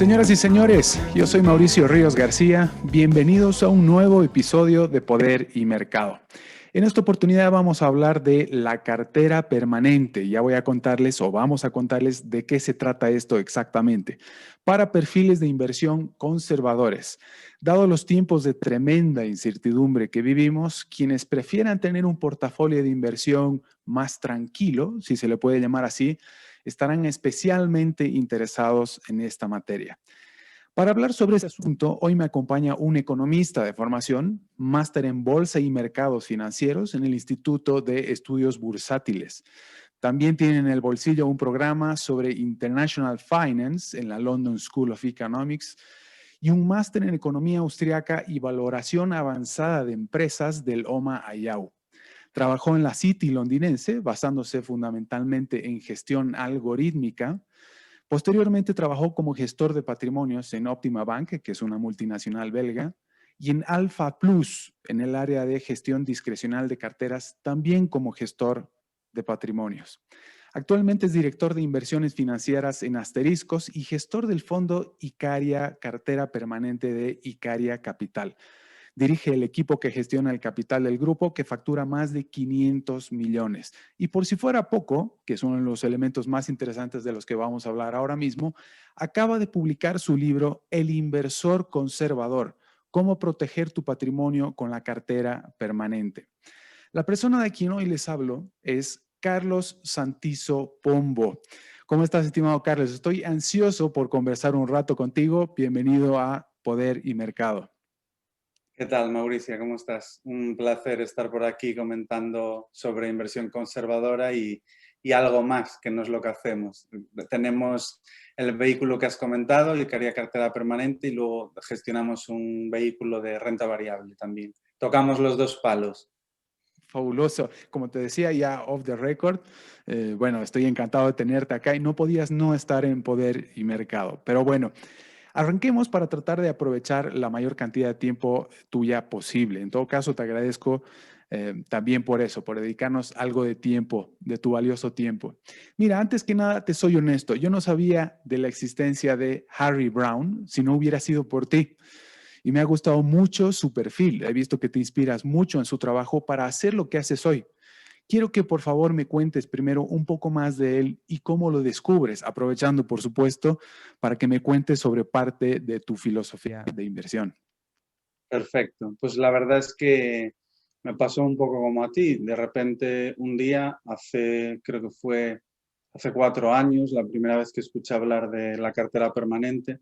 Señoras y señores, yo soy Mauricio Ríos García. Bienvenidos a un nuevo episodio de Poder y Mercado. En esta oportunidad vamos a hablar de la cartera permanente. Ya voy a contarles o vamos a contarles de qué se trata esto exactamente. Para perfiles de inversión conservadores. Dado los tiempos de tremenda incertidumbre que vivimos, quienes prefieran tener un portafolio de inversión más tranquilo, si se le puede llamar así, estarán especialmente interesados en esta materia. Para hablar sobre este asunto, hoy me acompaña un economista de formación, máster en Bolsa y Mercados Financieros en el Instituto de Estudios Bursátiles. También tiene en el bolsillo un programa sobre International Finance en la London School of Economics y un máster en Economía Austriaca y Valoración Avanzada de Empresas del OMA IAU. Trabajó en la City londinense, basándose fundamentalmente en gestión algorítmica. Posteriormente trabajó como gestor de patrimonios en Optima Bank, que es una multinacional belga, y en Alpha Plus, en el área de gestión discrecional de carteras, también como gestor de patrimonios. Actualmente es director de inversiones financieras en Asteriscos y gestor del fondo Icaria, cartera permanente de Icaria Capital. Dirige el equipo que gestiona el capital del grupo, que factura más de 500 millones. Y por si fuera poco, que es uno de los elementos más interesantes de los que vamos a hablar ahora mismo, acaba de publicar su libro El inversor conservador, cómo proteger tu patrimonio con la cartera permanente. La persona de quien hoy les hablo es Carlos Santiso Pombo. ¿Cómo estás, estimado Carlos? Estoy ansioso por conversar un rato contigo. Bienvenido a Poder y Mercado. ¿Qué tal, Mauricio? ¿Cómo estás? Un placer estar por aquí comentando sobre inversión conservadora y algo más, que no es lo que hacemos. Tenemos el vehículo que has comentado, Icaria Cartera Permanente, y luego gestionamos un vehículo de renta variable también. Tocamos los dos palos. Fabuloso. Como te decía ya off the record, bueno, estoy encantado de tenerte acá y no podías no estar en Poder y Mercado. Pero bueno, arranquemos para tratar de aprovechar la mayor cantidad de tiempo tuya posible. En todo caso, te agradezco también por eso, por dedicarnos algo de tiempo, de tu valioso tiempo. Mira, antes que nada, te soy honesto, yo no sabía de la existencia de Harry Brown si no hubiera sido por ti. Y me ha gustado mucho su perfil. He visto que te inspiras mucho en su trabajo para hacer lo que haces hoy. Quiero que por favor me cuentes primero un poco más de él y cómo lo descubres, aprovechando por supuesto para que me cuentes sobre parte de tu filosofía de inversión. Perfecto. Pues la verdad es que me pasó un poco como a ti. De repente, un día, creo que fue hace 4 años, la primera vez que escuché hablar de la cartera permanente,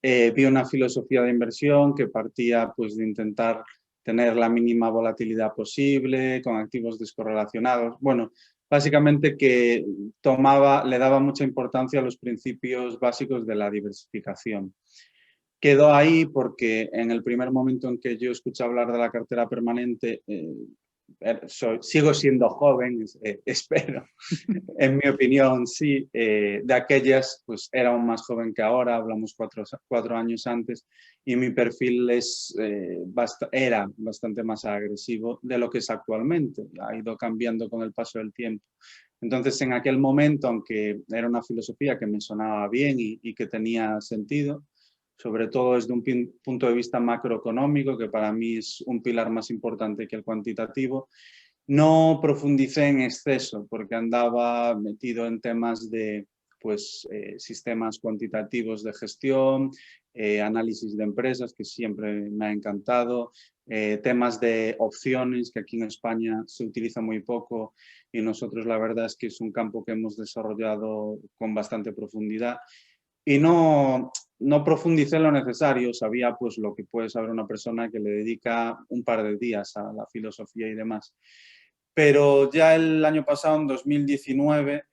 vi una filosofía de inversión que partía pues, de intentar tener la mínima volatilidad posible, con activos descorrelacionados. Bueno, básicamente que le daba mucha importancia a los principios básicos de la diversificación. Quedó ahí porque en el primer momento en que yo escuché hablar de la cartera permanente, sigo siendo joven, espero, en mi opinión sí, de aquellas pues era aún más joven que ahora, hablamos 4 años antes, y mi perfil era bastante más agresivo de lo que es actualmente, ha ido cambiando con el paso del tiempo. Entonces en aquel momento, aunque era una filosofía que me sonaba bien y que tenía sentido, sobre todo desde un punto de vista macroeconómico, que para mí es un pilar más importante que el cuantitativo, no profundicé en exceso porque andaba metido en temas de sistemas cuantitativos de gestión, análisis de empresas, que siempre me ha encantado, temas de opciones, que aquí en España se utiliza muy poco y nosotros la verdad es que es un campo que hemos desarrollado con bastante profundidad. Y no profundicé lo necesario, sabía pues lo que puede saber una persona que le dedica un par de días a la filosofía y demás. Pero ya el año pasado, en 2019,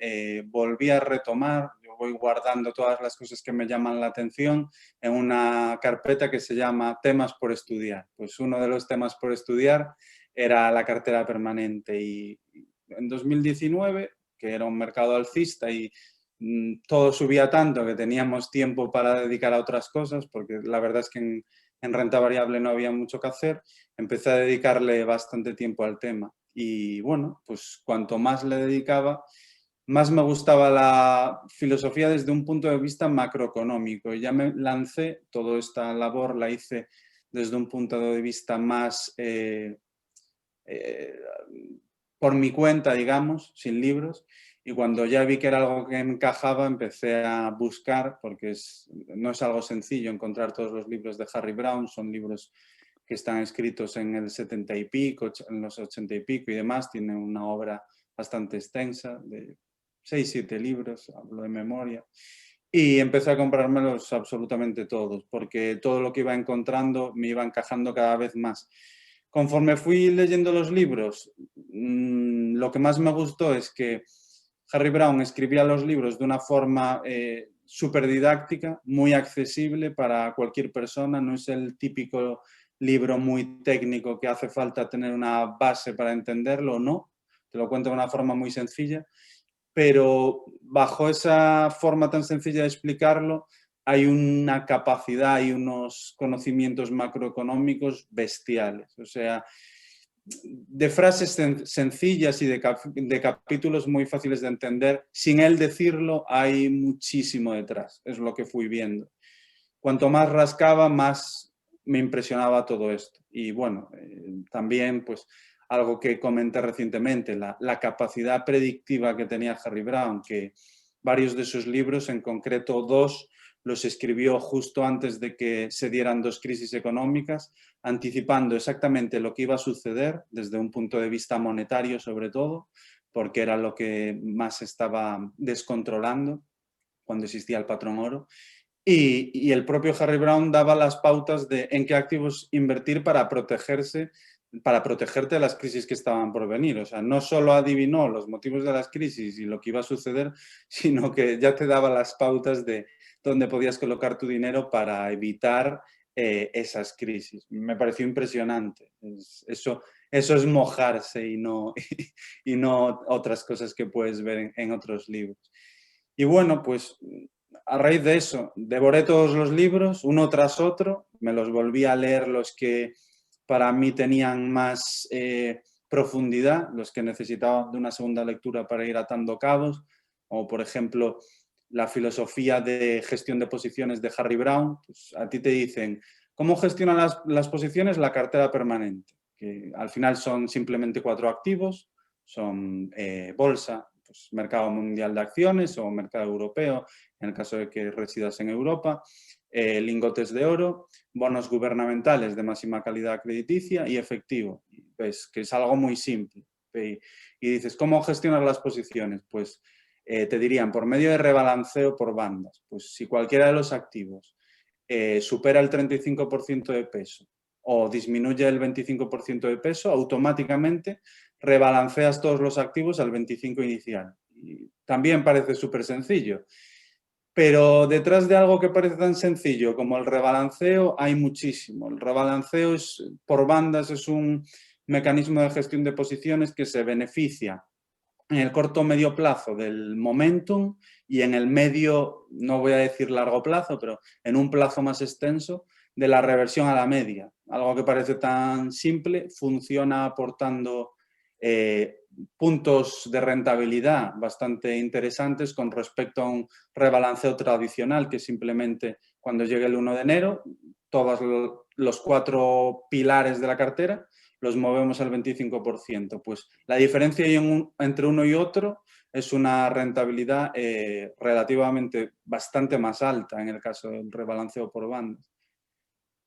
volví a retomar, yo voy guardando todas las cosas que me llaman la atención en una carpeta que se llama Temas por estudiar. Pues uno de los temas por estudiar era la cartera permanente y en 2019, que era un mercado alcista y todo subía tanto que teníamos tiempo para dedicar a otras cosas, porque la verdad es que en renta variable no había mucho que hacer, empecé a dedicarle bastante tiempo al tema. Y bueno, pues cuanto más le dedicaba, más me gustaba la filosofía desde un punto de vista macroeconómico. Ya me lancé, toda esta labor la hice desde un punto de vista más eh, por mi cuenta, digamos, sin libros. Y cuando ya vi que era algo que encajaba, empecé a buscar, porque no es algo sencillo encontrar todos los libros de Harry Browne, son libros que están escritos en el 70 y pico, en los 80 y pico y demás. Tiene una obra bastante extensa, de 6-7 libros, hablo de memoria. Y empecé a comprármelos absolutamente todos, porque todo lo que iba encontrando me iba encajando cada vez más. Conforme fui leyendo los libros, lo que más me gustó es que Harry Browne escribía los libros de una forma súper didáctica, muy accesible para cualquier persona. No es el típico libro muy técnico que hace falta tener una base para entenderlo, no. Te lo cuento de una forma muy sencilla, pero bajo esa forma tan sencilla de explicarlo hay una capacidad y unos conocimientos macroeconómicos bestiales. O sea, de frases sencillas y de capítulos muy fáciles de entender, sin él decirlo, hay muchísimo detrás. Es lo que fui viendo. Cuanto más rascaba, más me impresionaba todo esto. Y bueno, también pues algo que comenté recientemente, la capacidad predictiva que tenía Harry Browne, que varios de sus libros, en concreto 2, los escribió justo antes de que se dieran 2 crisis económicas, anticipando exactamente lo que iba a suceder desde un punto de vista monetario sobre todo, porque era lo que más estaba descontrolando cuando existía el patrón oro. Y el propio Harry Browne daba las pautas de en qué activos invertir para protegerte de las crisis que estaban por venir. O sea, no solo adivinó los motivos de las crisis y lo que iba a suceder, sino que ya te daba las pautas de dónde podías colocar tu dinero para evitar esas crisis. Me pareció impresionante. Eso es mojarse y no, y no otras cosas que puedes ver en otros libros. Y bueno, pues a raíz de eso, devoré todos los libros, uno tras otro, me los volví a leer los que para mí tenían más profundidad, los que necesitaban de una segunda lectura para ir atando cabos, como por ejemplo la filosofía de gestión de posiciones de Harry Browne. Pues a ti te dicen, ¿cómo gestionan las posiciones? La cartera permanente, que al final son simplemente 4 activos, son bolsa, pues, mercado mundial de acciones o mercado europeo, en el caso de que residas en Europa, lingotes de oro, bonos gubernamentales de máxima calidad crediticia y efectivo. Ves que es algo muy simple. Y dices, ¿cómo gestionar las posiciones? Pues te dirían, por medio de rebalanceo por bandas. Pues si cualquiera de los activos supera el 35% de peso o disminuye el 25% de peso, automáticamente rebalanceas todos los activos al 25 inicial. Y también parece súper sencillo, pero detrás de algo que parece tan sencillo como el rebalanceo hay muchísimo. El rebalanceo por bandas es un mecanismo de gestión de posiciones que se beneficia en el corto o medio plazo del momentum y en el medio, no voy a decir largo plazo, pero en un plazo más extenso, de la reversión a la media. Algo que parece tan simple, funciona aportando puntos de rentabilidad bastante interesantes con respecto a un rebalanceo tradicional, que simplemente cuando llegue el 1 de enero, todos los 4 pilares de la cartera los movemos al 25%. Pues la diferencia entre uno y otro es una rentabilidad relativamente bastante más alta en el caso del rebalanceo por bandas.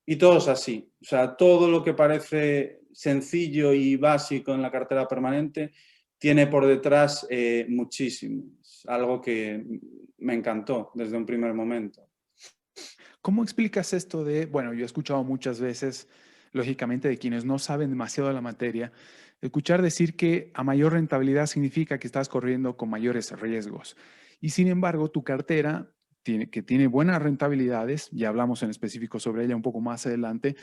Y todo es así. O sea, todo lo que parece sencillo y básico en la cartera permanente tiene por detrás muchísimo. Es algo que me encantó desde un primer momento. ¿Cómo explicas esto de, bueno, yo he escuchado muchas veces, lógicamente, de quienes no saben demasiado de la materia, escuchar decir que a mayor rentabilidad significa que estás corriendo con mayores riesgos. Y sin embargo, tu cartera, que tiene buenas rentabilidades, ya hablamos en específico sobre ella un poco más adelante,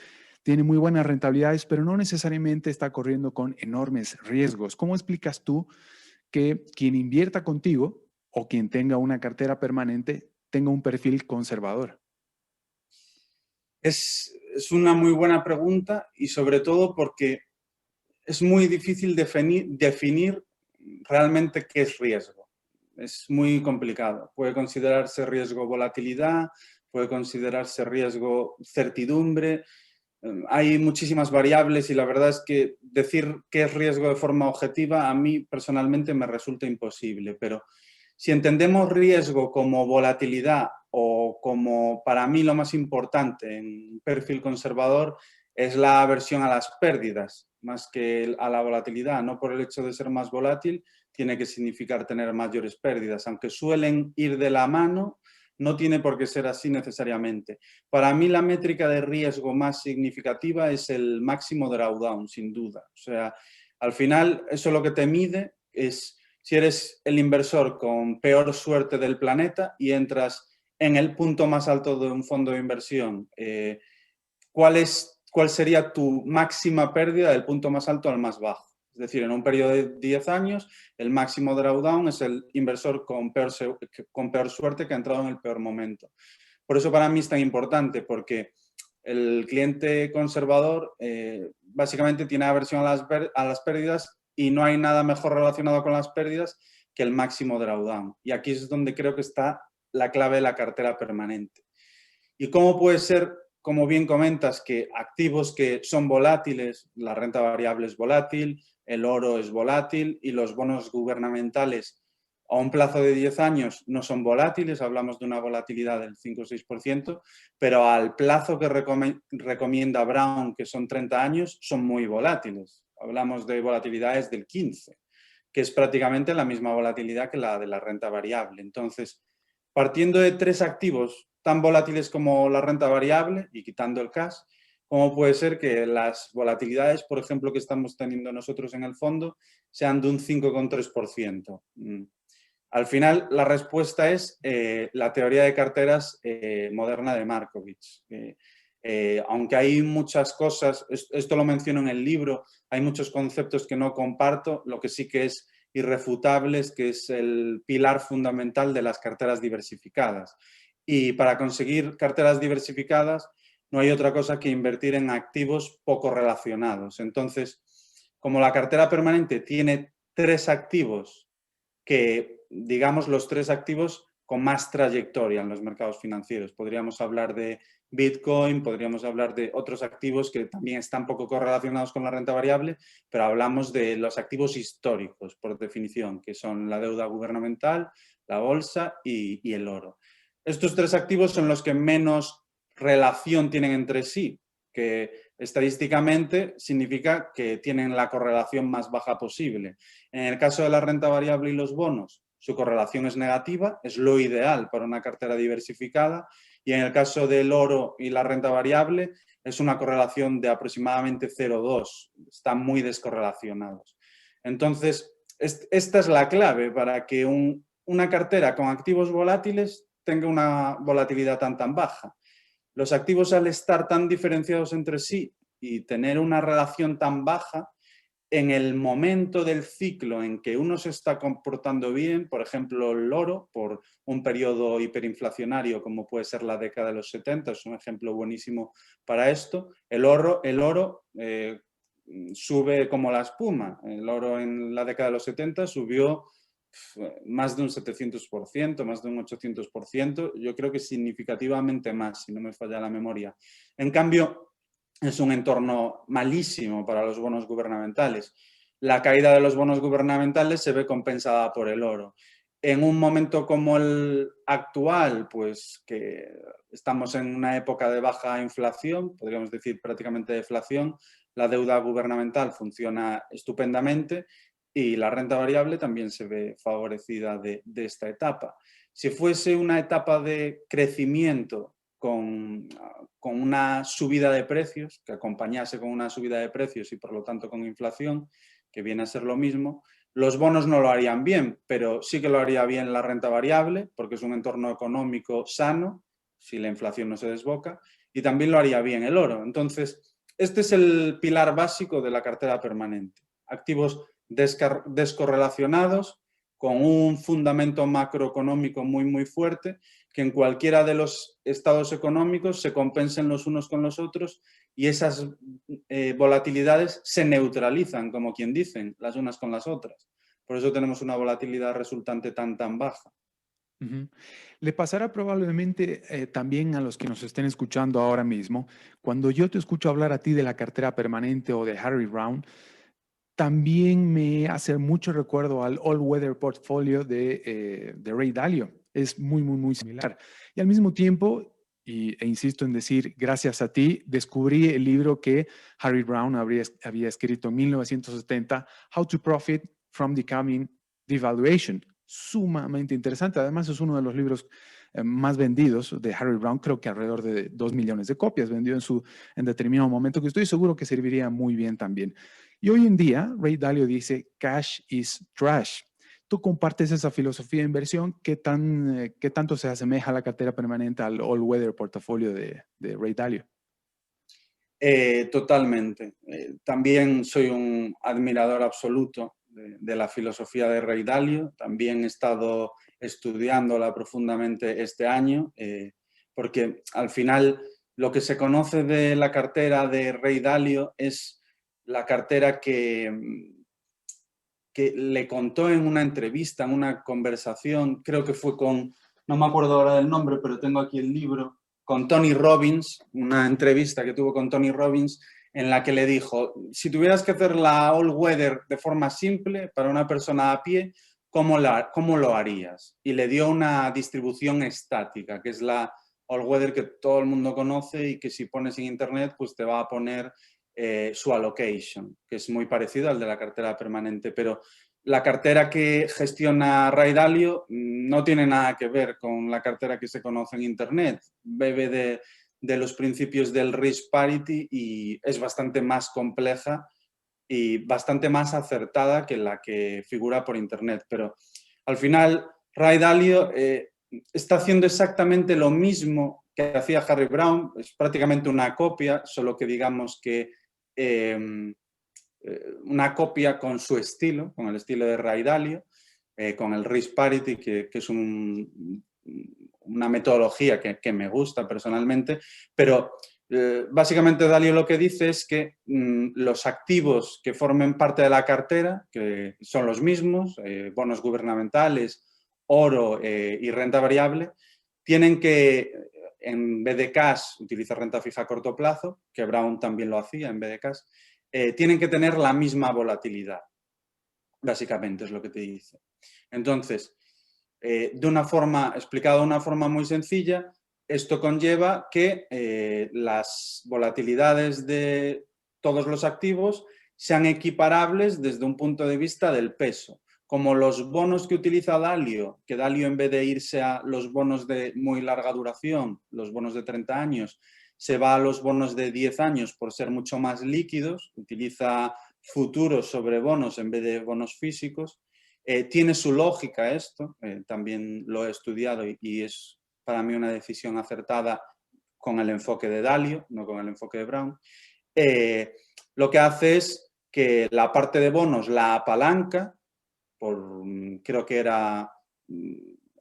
tiene muy buenas rentabilidades, pero no necesariamente está corriendo con enormes riesgos. ¿Cómo explicas tú que quien invierta contigo o quien tenga una cartera permanente tenga un perfil conservador? Es una muy buena pregunta y sobre todo porque es muy difícil definir realmente qué es riesgo. es muy complicado. Puede considerarse riesgo volatilidad, puede considerarse riesgo certidumbre. Hay muchísimas variables y la verdad es que decir qué es riesgo de forma objetiva a mí personalmente me resulta imposible, pero si entendemos riesgo como volatilidad o como, para mí, lo más importante en un perfil conservador es la aversión a las pérdidas, más que a la volatilidad. No por el hecho de ser más volátil tiene que significar tener mayores pérdidas, aunque suelen ir de la mano, no tiene por qué ser así necesariamente. Para mí la métrica de riesgo más significativa es el máximo drawdown, sin duda. O sea, al final eso lo que te mide es si eres el inversor con peor suerte del planeta y entras en el punto más alto de un fondo de inversión, ¿cuál sería tu máxima pérdida del punto más alto al más bajo? Es decir, en un periodo de 10 años, el máximo drawdown es el inversor con peor suerte que ha entrado en el peor momento. Por eso para mí es tan importante, porque el cliente conservador básicamente tiene aversión a las pérdidas y no hay nada mejor relacionado con las pérdidas que el máximo drawdown. Y aquí es donde creo que está la clave de la cartera permanente. ¿Y cómo puede ser, como bien comentas, que activos que son volátiles, la renta variable es volátil, el oro es volátil y los bonos gubernamentales a un plazo de 10 años no son volátiles, hablamos de una volatilidad del 5 o 6%, pero al plazo que recomienda Brown, que son 30 años, son muy volátiles. Hablamos de volatilidades del 15%, que es prácticamente la misma volatilidad que la de la renta variable. Entonces, partiendo de 3 activos tan volátiles como la renta variable y quitando el cash, ¿cómo puede ser que las volatilidades, por ejemplo, que estamos teniendo nosotros en el fondo, sean de un 5,3%? Al final, la respuesta es la teoría de carteras moderna de Markovits. Aunque hay muchas cosas, esto lo menciono en el libro, hay muchos conceptos que no comparto, lo que sí que es irrefutable es que es el pilar fundamental de las carteras diversificadas. Y para conseguir carteras diversificadas no hay otra cosa que invertir en activos poco relacionados. Entonces, como la cartera permanente tiene 3 activos que, digamos, los 3 activos con más trayectoria en los mercados financieros. Podríamos hablar de Bitcoin, podríamos hablar de otros activos que también están poco correlacionados con la renta variable, pero hablamos de los activos históricos, por definición, que son la deuda gubernamental, la bolsa y el oro. Estos 3 activos son los que menos relación tienen entre sí, que estadísticamente significa que tienen la correlación más baja posible. En el caso de la renta variable y los bonos, su correlación es negativa, es lo ideal para una cartera diversificada, y en el caso del oro y la renta variable es una correlación de aproximadamente 0,2, están muy descorrelacionados. Entonces, esta es la clave para que una cartera con activos volátiles tenga una volatilidad tan baja. Los activos, al estar tan diferenciados entre sí y tener una relación tan baja, en el momento del ciclo en que uno se está comportando bien, por ejemplo el oro, por un periodo hiperinflacionario como puede ser la década de los 70, es un ejemplo buenísimo para esto, el oro sube como la espuma. El oro en la década de los 70 subió más de un 700%, más de un 800%, yo creo que significativamente más, si no me falla la memoria. En cambio, es un entorno malísimo para los bonos gubernamentales. La caída de los bonos gubernamentales se ve compensada por el oro. En un momento como el actual, pues que estamos en una época de baja inflación, podríamos decir prácticamente deflación, la deuda gubernamental funciona estupendamente y la renta variable también se ve favorecida de esta etapa. Si fuese una etapa de crecimiento con una subida de precios, que acompañase con una subida de precios y por lo tanto con inflación, que viene a ser lo mismo, los bonos no lo harían bien, pero sí que lo haría bien la renta variable, porque es un entorno económico sano, si la inflación no se desboca, y también lo haría bien el oro. Entonces, este es el pilar básico de la cartera permanente. Activos descorrelacionados, con un fundamento macroeconómico muy fuerte, que en cualquiera de los estados económicos se compensen los unos con los otros y esas volatilidades se neutralizan, como quien dicen, las unas con las otras. Por eso tenemos una volatilidad resultante tan baja. Ujú. Le pasará probablemente también a los que nos estén escuchando ahora mismo, cuando yo te escucho hablar a ti de la cartera permanente o de Harry Brown, también me hace mucho recuerdo al All Weather Portfolio de Ray Dalio. Es muy similar. Y al mismo tiempo, e insisto en decir, gracias a ti, descubrí el libro que Harry Brown había escrito en 1970, How to Profit from the Coming Devaluation. Sumamente interesante. Además, es uno de los libros más vendidos de Harry Brown, creo que alrededor de 2 millones de copias vendió en determinado momento, que estoy seguro que serviría muy bien también. Y hoy en día, Ray Dalio dice, cash is trash. ¿Tú compartes esa filosofía de inversión? ¿Qué tanto se asemeja a la cartera permanente al all-weather portafolio de Ray Dalio? Totalmente. También soy un admirador absoluto de la filosofía de Ray Dalio. También he estado estudiándola profundamente este año, porque al final lo que se conoce de la cartera de Ray Dalio es la cartera que le contó en una entrevista, en una conversación, creo que fue con, no me acuerdo ahora del nombre, pero tengo aquí el libro, con Tony Robbins, una entrevista que tuvo con Tony Robbins, en la que le dijo, si tuvieras que hacer la all weather de forma simple para una persona a pie, ¿cómo lo harías? Y le dio una distribución estática, que es la all weather que todo el mundo conoce y que si pones en internet, pues te va a poner su allocation, que es muy parecido al de la cartera permanente, pero la cartera que gestiona Ray Dalio no tiene nada que ver con la cartera que se conoce en Internet. Bebe de los principios del risk parity y es bastante más compleja y bastante más acertada que la que figura por Internet. Pero al final, Ray Dalio está haciendo exactamente lo mismo que hacía Harry Brown, es prácticamente una copia, solo que digamos que una copia con su estilo, con el estilo de Ray Dalio, con el risk parity, que es una metodología que me gusta personalmente, pero básicamente Dalio lo que dice es que los activos que formen parte de la cartera, que son los mismos, bonos gubernamentales, oro y renta variable, tienen que, en vez de cash, utilizar renta fija a corto plazo, que Brown también lo hacía en vez de cash, tienen que tener la misma volatilidad, básicamente es lo que te dice. Entonces, explicado de una forma muy sencilla, esto conlleva que las volatilidades de todos los activos sean equiparables desde un punto de vista del peso. Como los bonos que utiliza Dalio, que Dalio en vez de irse a los bonos de muy larga duración, los bonos de 30 años, se va a los bonos de 10 años por ser mucho más líquidos, utiliza futuros sobre bonos en vez de bonos físicos. Tiene su lógica esto, también lo he estudiado y es para mí una decisión acertada con el enfoque de Dalio, no con el enfoque de Brown. Lo que hace es que la parte de bonos la apalanca por, creo que era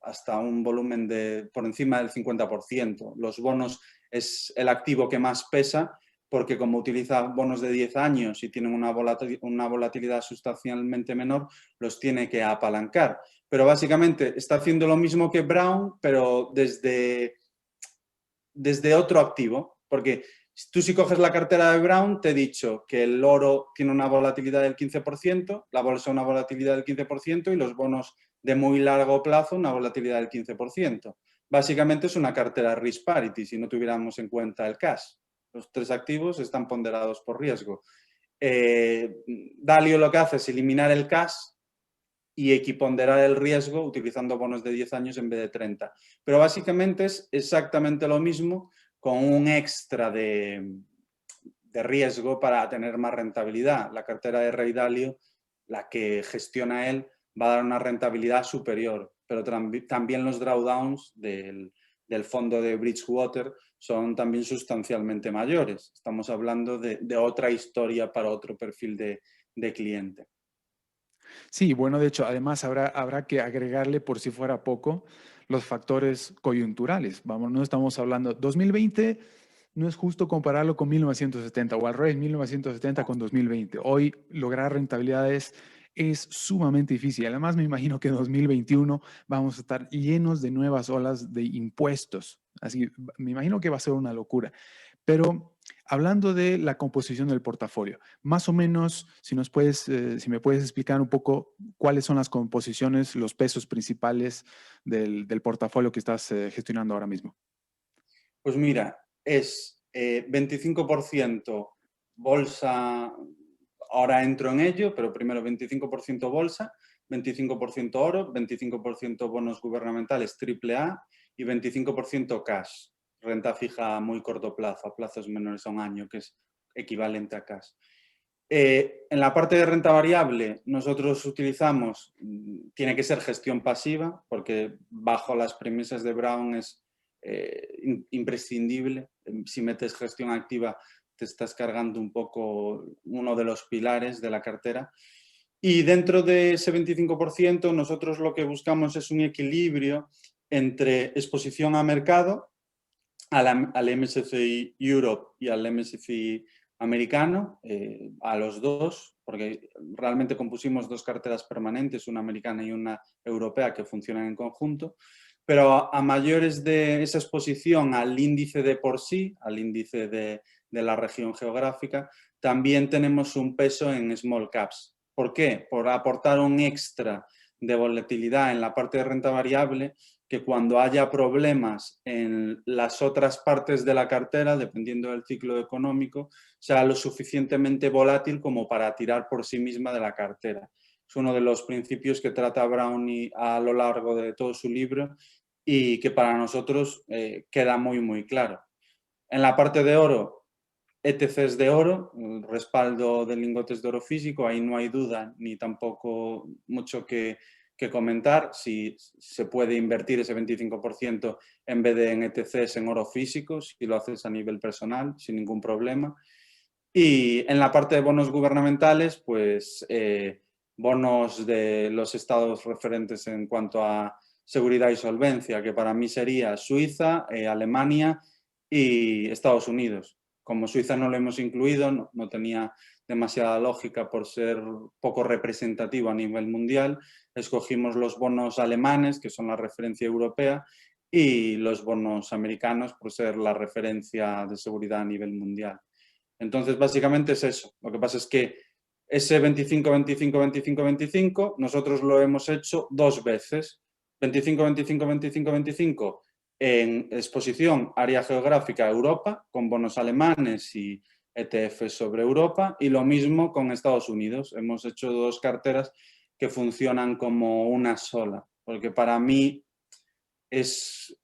hasta un volumen de por encima del 50%. Los bonos es el activo que más pesa porque como utiliza bonos de 10 años y tienen una volatilidad sustancialmente menor, los tiene que apalancar. Pero básicamente está haciendo lo mismo que Brown, pero desde otro activo, porque tú si coges la cartera de Brown, te he dicho que el oro tiene una volatilidad del 15%, la bolsa una volatilidad del 15% y los bonos de muy largo plazo una volatilidad del 15%. Básicamente es una cartera risk parity si no tuviéramos en cuenta el cash. Los tres activos están ponderados por riesgo. Dalio lo que hace es eliminar el cash y equiponderar el riesgo utilizando bonos de 10 años en vez de 30. Pero básicamente es exactamente lo mismo con un extra de riesgo para tener más rentabilidad. La cartera de Ray Dalio, la que gestiona él, va a dar una rentabilidad superior, pero también los drawdowns del fondo de Bridgewater son también sustancialmente mayores. Estamos hablando de otra historia para otro perfil de cliente. Sí, bueno, de hecho, además habrá que agregarle, por si fuera poco, los factores coyunturales. Vamos, no estamos hablando, 2020 no es justo compararlo con 1970 o al revés, 1970 con 2020. Hoy lograr rentabilidades es sumamente difícil. Además, me imagino que en 2021 vamos a estar llenos de nuevas olas de impuestos. Así, me imagino que va a ser una locura. Pero hablando de la composición del portafolio, más o menos, si me puedes explicar un poco cuáles son las composiciones, los pesos principales del portafolio que estás gestionando ahora mismo. Pues mira, es 25% bolsa, ahora entro en ello, pero primero 25% bolsa, 25% oro, 25% bonos gubernamentales AAA y 25% cash, renta fija a muy corto plazo, a plazos menores a un año, que es equivalente a cash. En la parte de renta variable, nosotros utilizamos, tiene que ser gestión pasiva, porque bajo las premisas de Brown es imprescindible. Si metes gestión activa, te estás cargando un poco uno de los pilares de la cartera. Y dentro de ese 25%, nosotros lo que buscamos es un equilibrio entre exposición a mercado, al MSCI Europe y al MSCI americano, a los dos, porque realmente compusimos dos carteras permanentes, una americana y una europea, que funcionan en conjunto, pero a mayores de esa exposición al índice de por sí, al índice de la región geográfica, también tenemos un peso en small caps. ¿Por qué? Por aportar un extra de volatilidad en la parte de renta variable, que cuando haya problemas en las otras partes de la cartera, dependiendo del ciclo económico, sea lo suficientemente volátil como para tirar por sí misma de la cartera. Es uno de los principios que trata Brownie a lo largo de todo su libro y que para nosotros queda muy, muy claro. En la parte de oro, ETCs de oro, el respaldo de lingotes de oro físico, ahí no hay duda ni tampoco mucho que comentar. Si se puede invertir ese 25% en vez de en ETCs en oro físico, si lo haces a nivel personal, sin ningún problema. Y en la parte de bonos gubernamentales, pues bonos de los estados referentes en cuanto a seguridad y solvencia, que para mí sería Suiza, Alemania y Estados Unidos. Como Suiza no lo hemos incluido, no tenía demasiada lógica por ser poco representativo a nivel mundial, escogimos los bonos alemanes, que son la referencia europea, y los bonos americanos por ser la referencia de seguridad a nivel mundial. Entonces, básicamente es eso. Lo que pasa es que ese 25, 25, 25, 25, nosotros lo hemos hecho dos veces. 25, 25, 25, 25 en exposición área geográfica Europa, con bonos alemanes y ETF sobre Europa, y lo mismo con Estados Unidos. Hemos hecho dos carteras que funcionan como una sola, porque para mí es,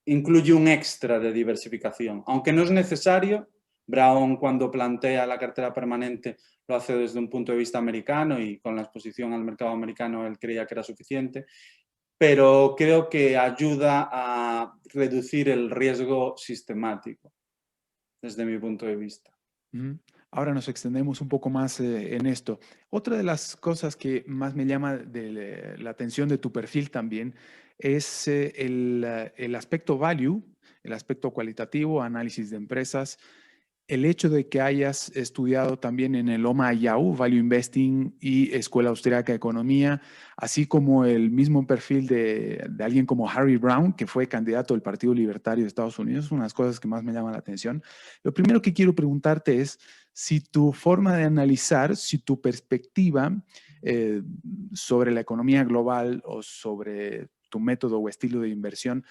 incluye un extra de diversificación. Aunque no es necesario, Brown, cuando plantea la cartera permanente, lo hace desde un punto de vista americano y con la exposición al mercado americano él creía que era suficiente, pero creo que ayuda a reducir el riesgo sistemático, desde mi punto de vista. Ahora nos extendemos un poco más en esto. Otra de las cosas que más me llama la atención de tu perfil también es el aspecto value, el aspecto cualitativo, análisis de empresas. El hecho de que hayas estudiado también en el Loma Ayau, Value Investing y Escuela Austriaca de Economía, así como el mismo perfil de alguien como Harry Brown, que fue candidato del Partido Libertario de Estados Unidos, son unas cosas que más me llaman la atención. Lo primero que quiero preguntarte es si tu forma de analizar, si tu perspectiva eh, sobre la economía global o sobre tu método o estilo de inversión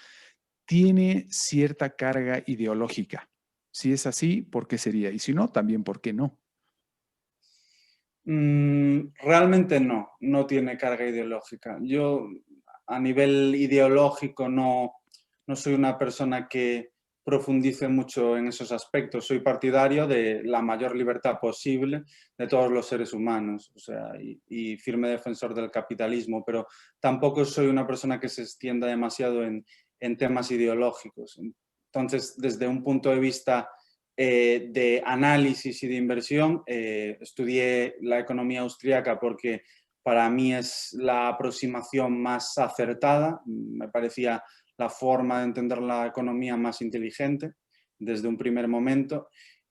tiene cierta carga ideológica. Si es así, ¿por qué sería? Y si no, también, ¿por qué no? Realmente no tiene carga ideológica. Yo a nivel ideológico no soy una persona que profundice mucho en esos aspectos. Soy partidario de la mayor libertad posible de todos los seres humanos, o sea, y firme defensor del capitalismo, pero tampoco soy una persona que se extienda demasiado en temas ideológicos. Entonces, desde un punto de vista de análisis y de inversión, estudié la economía austríaca porque para mí es la aproximación más acertada, me parecía la forma de entender la economía más inteligente desde un primer momento,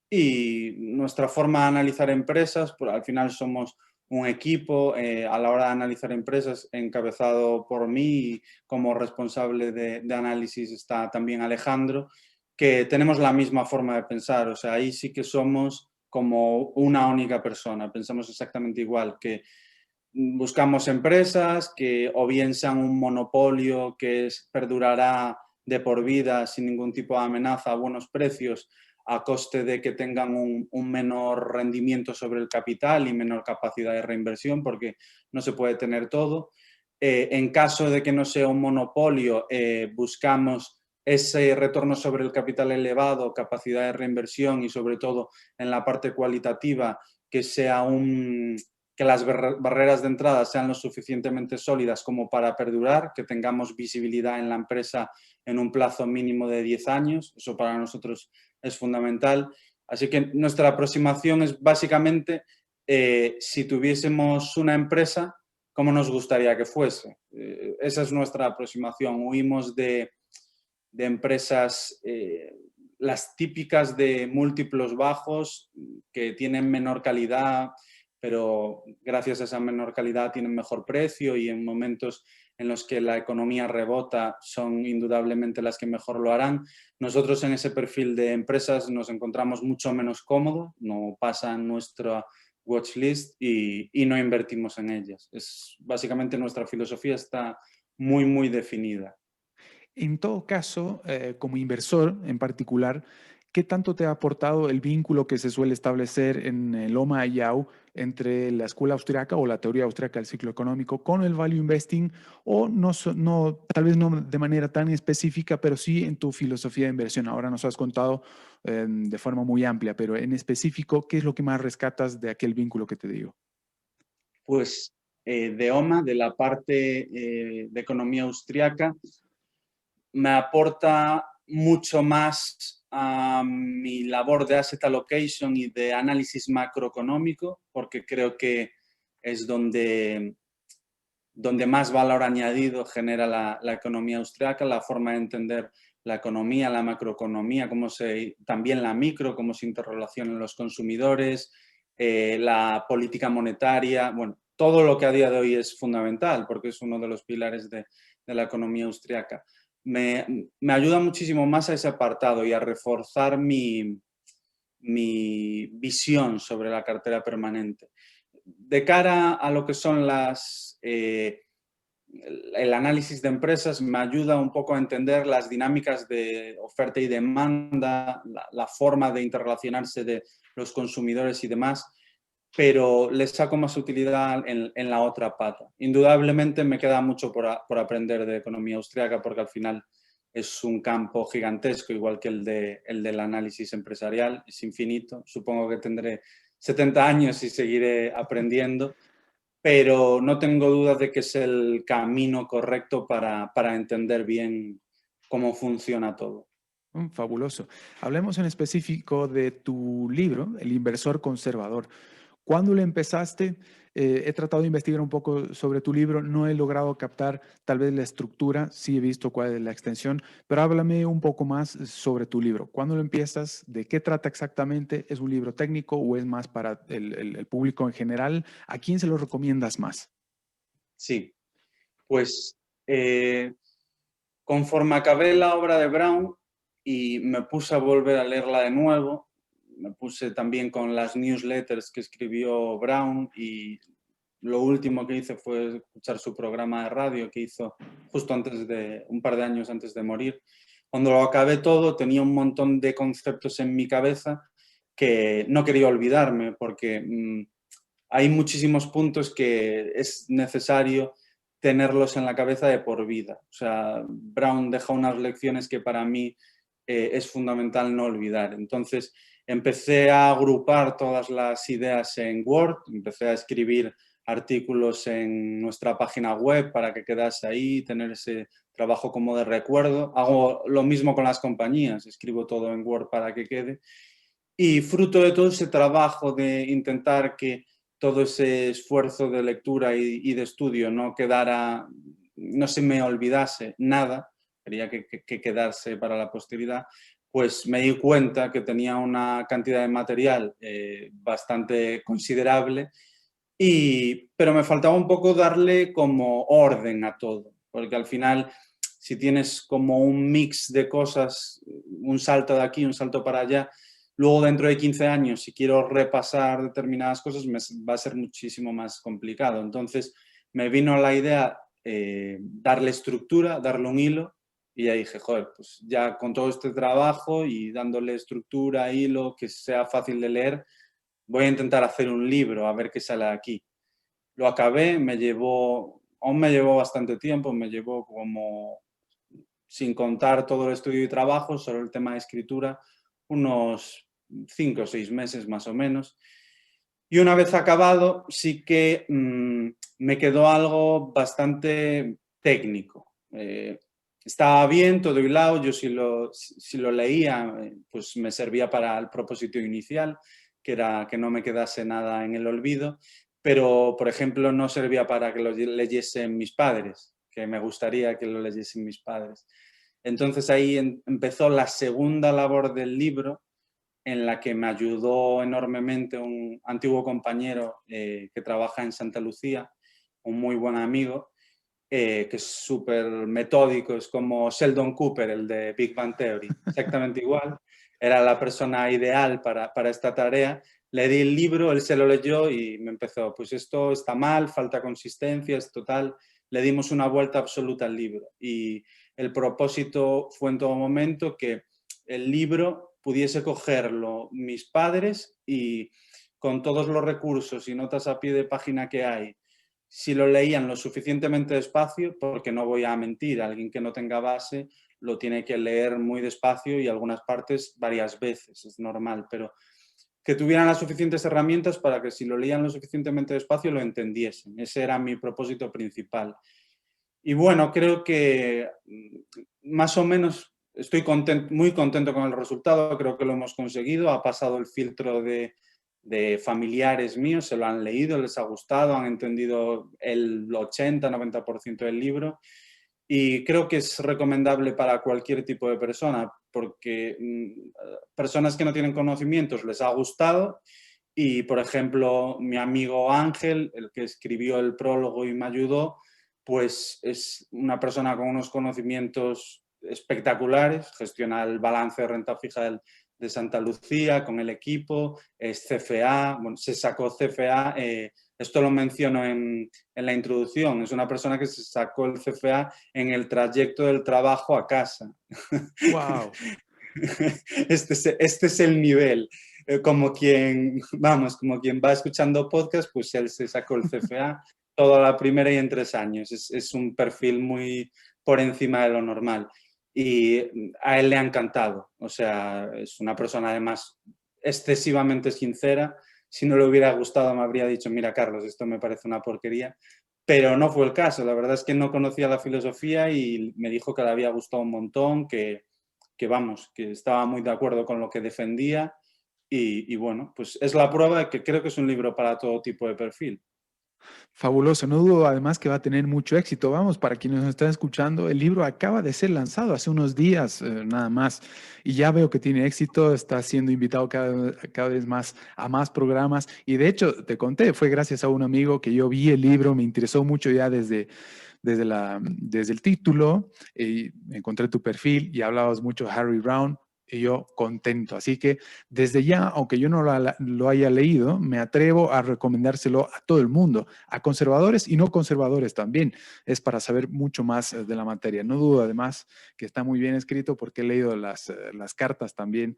y nuestra forma de analizar empresas, pues al final somos un equipo a la hora de analizar empresas encabezado por mí, y como responsable de análisis está también Alejandro, que tenemos la misma forma de pensar. O sea, ahí sí que somos como una única persona, pensamos exactamente igual, que buscamos empresas que o bien sean un monopolio que perdurará de por vida sin ningún tipo de amenaza a buenos precios, a coste de que tengan un menor rendimiento sobre el capital y menor capacidad de reinversión, porque no se puede tener todo. En caso de que no sea un monopolio, buscamos ese retorno sobre el capital elevado, capacidad de reinversión y sobre todo en la parte cualitativa que sea que las barreras de entrada sean lo suficientemente sólidas como para perdurar, que tengamos visibilidad en la empresa en un plazo mínimo de 10 años. Eso para nosotros es fundamental. Así que nuestra aproximación es básicamente, si tuviésemos una empresa, ¿cómo nos gustaría que fuese? Esa es nuestra aproximación. Huimos de empresas, las típicas de múltiplos bajos, que tienen menor calidad, pero gracias a esa menor calidad tienen mejor precio, y en momentos en los que la economía rebota son indudablemente las que mejor lo harán. Nosotros en ese perfil de empresas nos encontramos mucho menos cómodos, no pasa en nuestra watchlist y no invertimos en ellas. Básicamente nuestra filosofía está muy, muy definida. En todo caso, como inversor en particular, ¿qué tanto te ha aportado el vínculo que se suele establecer en el Loma Ayau entre la escuela austriaca o la teoría austriaca del ciclo económico con el value investing? O no, tal vez no de manera tan específica, pero sí en tu filosofía de inversión. Ahora nos has contado de forma muy amplia, pero en específico, ¿qué es lo que más rescatas de aquel vínculo que te digo? Pues de OMA, de la parte de economía austriaca, me aporta mucho más a mi labor de asset allocation y de análisis macroeconómico, porque creo que es donde más valor añadido genera la economía austriaca, la forma de entender la economía, la macroeconomía, también la micro, cómo se interrelacionan los consumidores, la política monetaria, bueno, todo lo que a día de hoy es fundamental, porque es uno de los pilares de la economía austriaca. Me ayuda muchísimo más a ese apartado y a reforzar mi visión sobre la cartera permanente. De cara a lo que son el análisis de empresas, me ayuda un poco a entender las dinámicas de oferta y demanda, la forma de interrelacionarse de los consumidores y demás, pero les saco más utilidad en la otra pata. Indudablemente me queda mucho por aprender de economía austriaca, porque al final es un campo gigantesco, igual que el del análisis empresarial, es infinito. Supongo que tendré 70 años y seguiré aprendiendo, pero no tengo dudas de que es el camino correcto para entender bien cómo funciona todo. Fabuloso. Hablemos en específico de tu libro, El inversor conservador. ¿Cuándo lo empezaste? He tratado de investigar un poco sobre tu libro, no he logrado captar tal vez la estructura, sí he visto cuál es la extensión, pero háblame un poco más sobre tu libro. ¿Cuándo lo empiezas? ¿De qué trata exactamente? ¿Es un libro técnico o es más para el público en general? ¿A quién se lo recomiendas más? Sí, pues conforme acabé la obra de Brown y me puse a volver a leerla de nuevo, me puse también con las newsletters que escribió Brown, y lo último que hice fue escuchar su programa de radio que hizo justo un par de años antes de morir. Cuando lo acabé todo tenía un montón de conceptos en mi cabeza que no quería olvidarme, porque hay muchísimos puntos que es necesario tenerlos en la cabeza de por vida. O sea, Brown deja unas lecciones que para mí es fundamental no olvidar. Entonces, empecé a agrupar todas las ideas en Word, empecé a escribir artículos en nuestra página web para que quedase ahí, tener ese trabajo como de recuerdo. Hago lo mismo con las compañías, escribo todo en Word para que quede. Y fruto de todo ese trabajo de intentar que todo ese esfuerzo de lectura y de estudio no quedara, no se me olvidase nada, quería que quedase para la posteridad, pues me di cuenta que tenía una cantidad de material bastante considerable, Pero me faltaba un poco darle como orden a todo, porque al final, si tienes como un mix de cosas, un salto de aquí, un salto para allá, luego dentro de 15 años, si quiero repasar determinadas cosas, va a ser muchísimo más complicado. Entonces me vino la idea darle estructura, darle un hilo, y ya dije, joder, pues ya con todo este trabajo y dándole estructura, hilo, que sea fácil de leer, voy a intentar hacer un libro, a ver qué sale aquí. Lo acabé, aún me llevó bastante tiempo, me llevó como, sin contar todo el estudio y trabajo, solo el tema de escritura, unos 5 o 6 meses más o menos. Y una vez acabado, sí que me quedó algo bastante técnico. Estaba bien, todo hilado, yo si lo leía, pues me servía para el propósito inicial, que era que no me quedase nada en el olvido, pero, por ejemplo, no servía para que lo leyesen mis padres, que me gustaría que lo leyesen mis padres. Entonces ahí empezó la segunda labor del libro, en la que me ayudó enormemente un antiguo compañero que trabaja en Santa Lucía, un muy buen amigo, que es súper metódico, es como Sheldon Cooper, el de Big Bang Theory, exactamente igual. Era la persona ideal para esta tarea. Le di el libro, él se lo leyó y me empezó, pues esto está mal, falta consistencia, es total. Le dimos una vuelta absoluta al libro y el propósito fue en todo momento que el libro pudiese cogerlo mis padres y con todos los recursos y notas a pie de página que hay, si lo leían lo suficientemente despacio, porque no voy a mentir, alguien que no tenga base lo tiene que leer muy despacio y algunas partes varias veces, es normal, pero que tuvieran las suficientes herramientas para que si lo leían lo suficientemente despacio lo entendiesen. Ese era mi propósito principal. Y bueno, creo que más o menos estoy muy contento con el resultado, creo que lo hemos conseguido, ha pasado el filtro de familiares míos, se lo han leído, les ha gustado, han entendido el 80-90% del libro y creo que es recomendable para cualquier tipo de persona porque personas que no tienen conocimientos les ha gustado y, por ejemplo, mi amigo Ángel, el que escribió el prólogo y me ayudó, pues es una persona con unos conocimientos espectaculares, gestiona el balance de renta fija de Santa Lucía con el equipo, es CFA, bueno, se sacó CFA, esto lo menciono en la introducción, es una persona que se sacó el CFA en el trayecto del trabajo a casa. Wow. Este es el nivel. Como quien, vamos, como quien va escuchando podcast, pues él se sacó el CFA toda la primera y en 3 años. Es un perfil muy por encima de lo normal. Y a él le ha encantado. O sea, es una persona además excesivamente sincera. Si no le hubiera gustado me habría dicho, mira Carlos, esto me parece una porquería. Pero no fue el caso. La verdad es que no conocía la filosofía y me dijo que le había gustado un montón, que vamos, que estaba muy de acuerdo con lo que defendía y bueno, pues es la prueba de que creo que es un libro para todo tipo de perfil. Fabuloso, no dudo además que va a tener mucho éxito. Vamos, para quienes nos están escuchando, el libro acaba de ser lanzado hace unos días nada más y ya veo que tiene éxito, está siendo invitado cada vez más a más programas y de hecho, te conté, fue gracias a un amigo que yo vi el libro, me interesó mucho ya desde el título, y encontré tu perfil y hablabas mucho de Harry Brown y yo contento. Así que desde ya, aunque yo no lo haya leído, me atrevo a recomendárselo a todo el mundo, a conservadores y no conservadores también. Es para saber mucho más de la materia. No dudo además que está muy bien escrito porque he leído las cartas también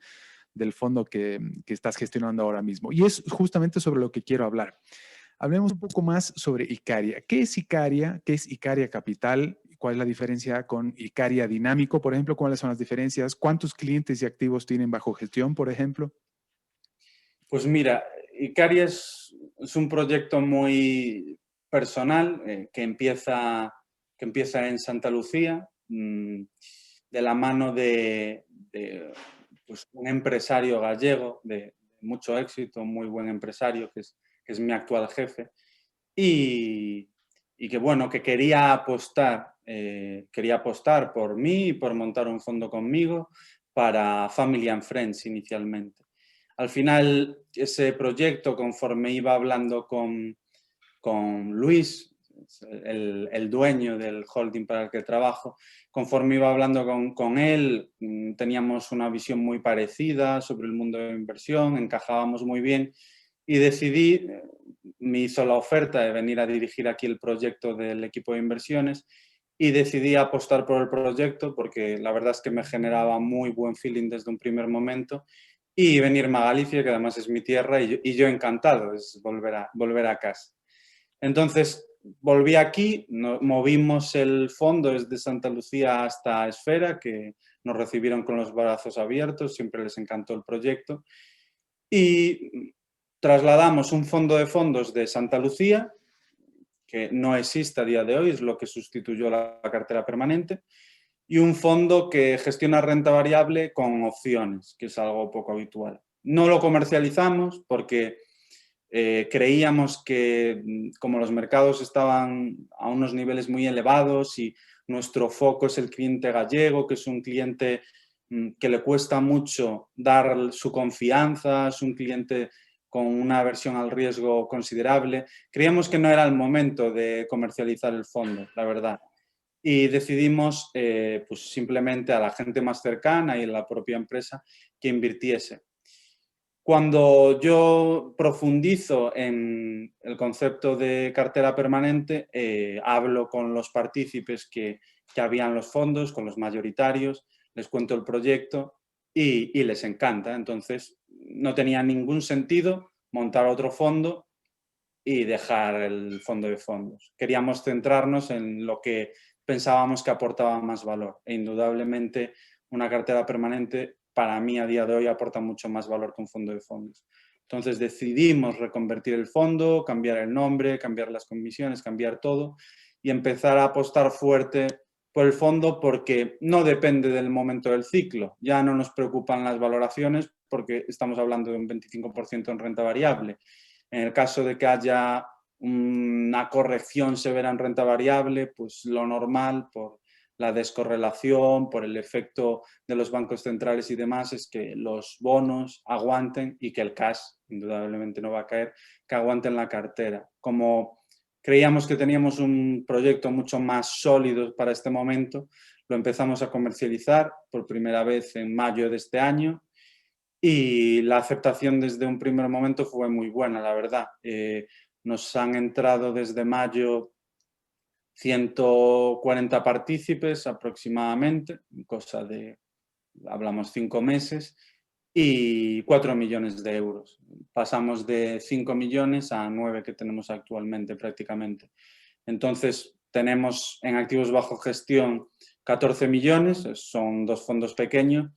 del fondo que estás gestionando ahora mismo. Y es justamente sobre lo que quiero hablar. Hablemos un poco más sobre Icaria. ¿Qué es Icaria? ¿Qué es Icaria Capital? ¿Cuál es la diferencia con Icaria Dinámico, por ejemplo? ¿Cuáles son las diferencias? ¿Cuántos clientes y activos tienen bajo gestión, por ejemplo? Pues mira, Icaria es un proyecto muy personal que empieza en Santa Lucía, de la mano de pues, un empresario gallego de mucho éxito, un muy buen empresario, que es mi actual jefe, y, y que bueno, que quería apostar por mí y por montar un fondo conmigo para Family and Friends inicialmente. Al final, ese proyecto, conforme iba hablando con Luis, el dueño del holding para el que trabajo. Conforme iba hablando con él, teníamos una visión muy parecida sobre el mundo de inversión, encajábamos muy bien y decidí, me hizo la oferta de venir a dirigir aquí el proyecto del equipo de inversiones y decidí apostar por el proyecto porque la verdad es que me generaba muy buen feeling desde un primer momento y venirme a Galicia, que además es mi tierra, y yo encantado, es volver a casa. Entonces, volví aquí, movimos el fondo desde Santa Lucía hasta Esfera, que nos recibieron con los brazos abiertos, siempre les encantó el proyecto, y trasladamos un fondo de fondos de Santa Lucía, que no existe a día de hoy, es lo que sustituyó la cartera permanente, y un fondo que gestiona renta variable con opciones, que es algo poco habitual. No lo comercializamos porque creíamos que como los mercados estaban a unos niveles muy elevados y nuestro foco es el cliente gallego, que es un cliente que le cuesta mucho dar su confianza, es un cliente con una aversión al riesgo considerable, creíamos que no era el momento de comercializar el fondo, la verdad. Y decidimos pues simplemente a la gente más cercana y a la propia empresa que invirtiese. Cuando yo profundizo en el concepto de cartera permanente, hablo con los partícipes que habían los fondos, con los mayoritarios, les cuento el proyecto y les encanta. Entonces, no tenía ningún sentido montar otro fondo y dejar el fondo de fondos. Queríamos centrarnos en lo que pensábamos que aportaba más valor. E indudablemente una cartera permanente para mí a día de hoy aporta mucho más valor que un fondo de fondos. Entonces decidimos reconvertir el fondo, cambiar el nombre, cambiar las comisiones, cambiar todo y empezar a apostar fuerte por el fondo porque no depende del momento del ciclo. Ya no nos preocupan las valoraciones porque estamos hablando de un 25% en renta variable. En el caso de que haya una corrección severa en renta variable, pues lo normal por la descorrelación, por el efecto de los bancos centrales y demás, es que los bonos aguanten y que el cash, indudablemente no va a caer, que aguanten la cartera. Como creíamos que teníamos un proyecto mucho más sólido para este momento, lo empezamos a comercializar por primera vez en mayo de este año y la aceptación desde un primer momento fue muy buena, la verdad. Nos han entrado desde mayo 140 partícipes aproximadamente, cosa de, hablamos 5 meses, y 4 millones de euros. Pasamos de 5 millones a 9 que tenemos actualmente prácticamente. Entonces, tenemos en activos bajo gestión 14 millones, son 2 fondos pequeños,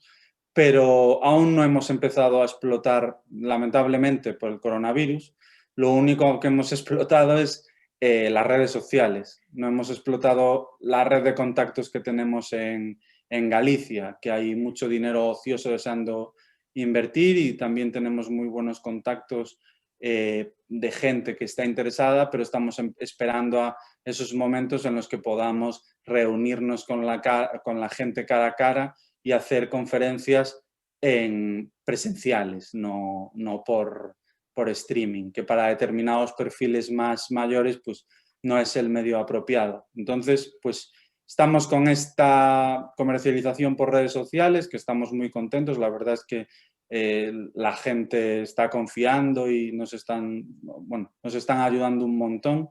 pero aún no hemos empezado a explotar, lamentablemente, por el coronavirus. Lo único que hemos explotado es las redes sociales. No hemos explotado la red de contactos que tenemos en Galicia, que hay mucho dinero ocioso deseando invertir y también tenemos muy buenos contactos de gente que está interesada, pero estamos esperando a esos momentos en los que podamos reunirnos con la gente cara a cara y hacer conferencias presenciales, no por streaming, que para determinados perfiles más mayores pues no es el medio apropiado. Entonces, pues estamos con esta comercialización por redes sociales, que estamos muy contentos. La verdad es que la gente está confiando y nos están ayudando un montón.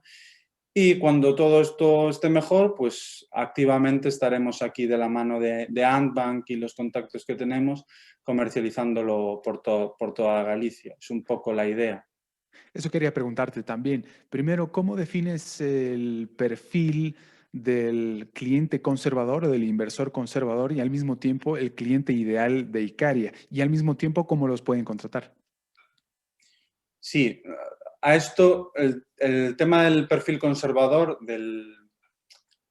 Y cuando todo esto esté mejor, pues activamente estaremos aquí de la mano de Antbank y los contactos que tenemos, comercializándolo por toda Galicia. Es un poco la idea. Eso quería preguntarte también. Primero, ¿cómo defines el perfil del cliente conservador o del inversor conservador y al mismo tiempo el cliente ideal de Icaria? Y al mismo tiempo, ¿cómo los pueden contratar? Sí, a esto, el tema del perfil conservador,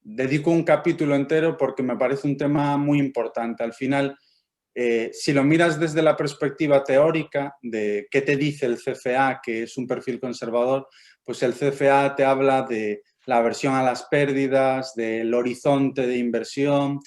dedico un capítulo entero porque me parece un tema muy importante. Al final, si lo miras desde la perspectiva teórica de qué te dice el CFA, que es un perfil conservador, pues el CFA te habla de la aversión a las pérdidas, del horizonte de inversión.